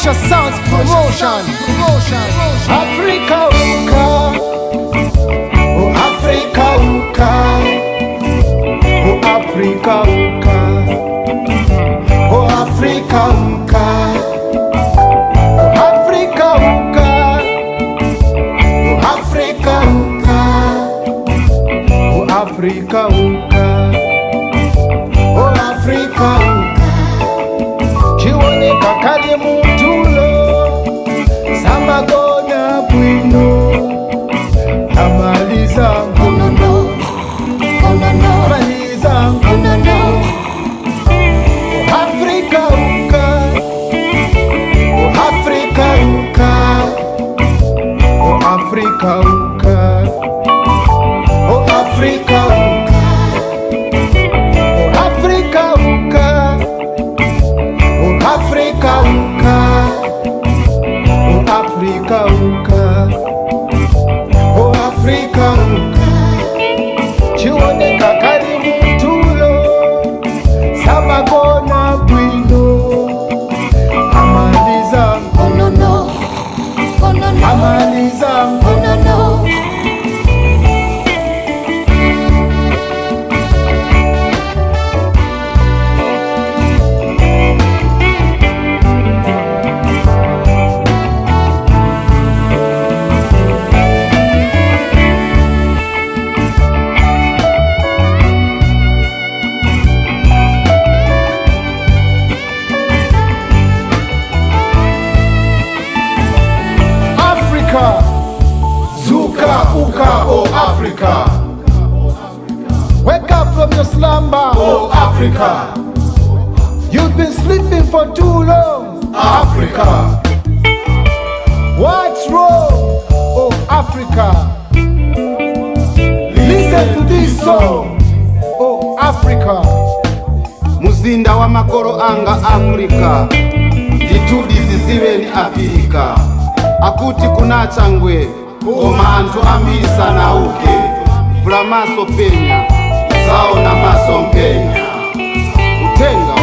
Concious Sounds Promotion. Africa uka, oh Africa uka, oh Africa uka, oh Africa uka, oh Africa uka, oh Africa uka, oh Africa uka, oh Africa uka. Chiwoneka kali mutulo, samagona bwino, amaliza ngonono, amaliza ngonono. Oh Africa uka, oh Africa uka, oh Africa uka, oh Africa uka, oh Africa uka, oh Africa uka, oh Africa uka, oh Africa uka. Chiwoneka kali mutulo, samagona bwino, amaliza ngonono, amaliza ngonono. Zuka uka, oh Africa. Wake up from your slumber, oh Africa. You've been sleeping for too long, Africa. What's wrong, oh Africa? Listen to this song, oh Africa. Muzinda wa makoro anga Afrika, ditudi ziziwe ni Afrika. Akuti kuna changwe, koma antu amisa na uke. Flamaso penya, zao na maso mpenya. Utenga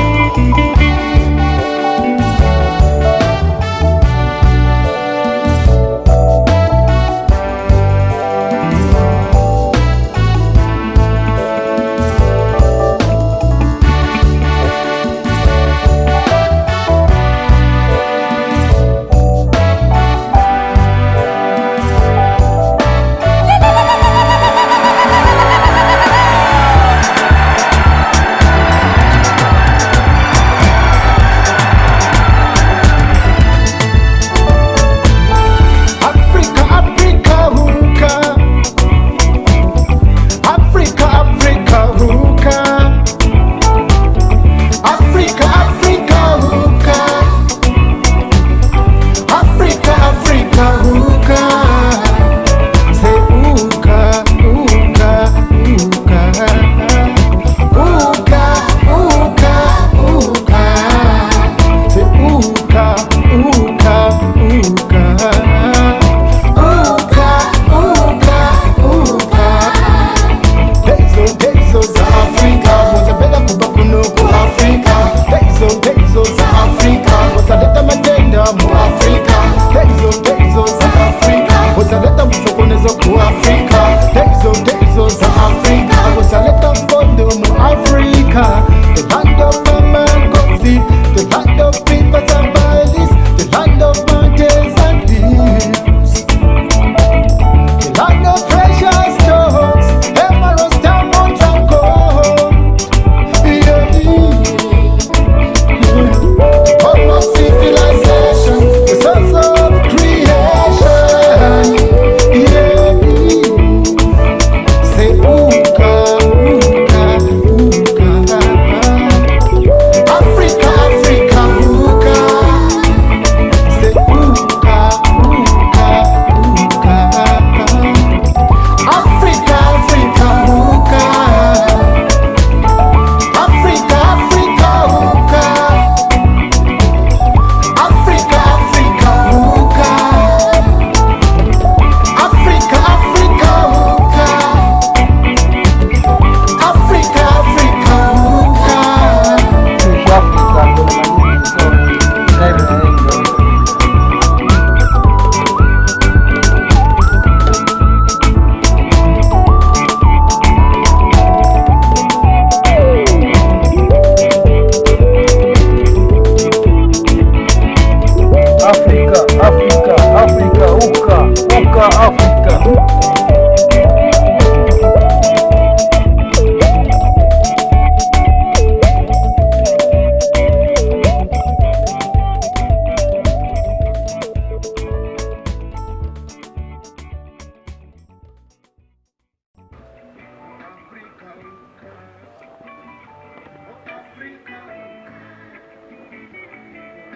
Africa,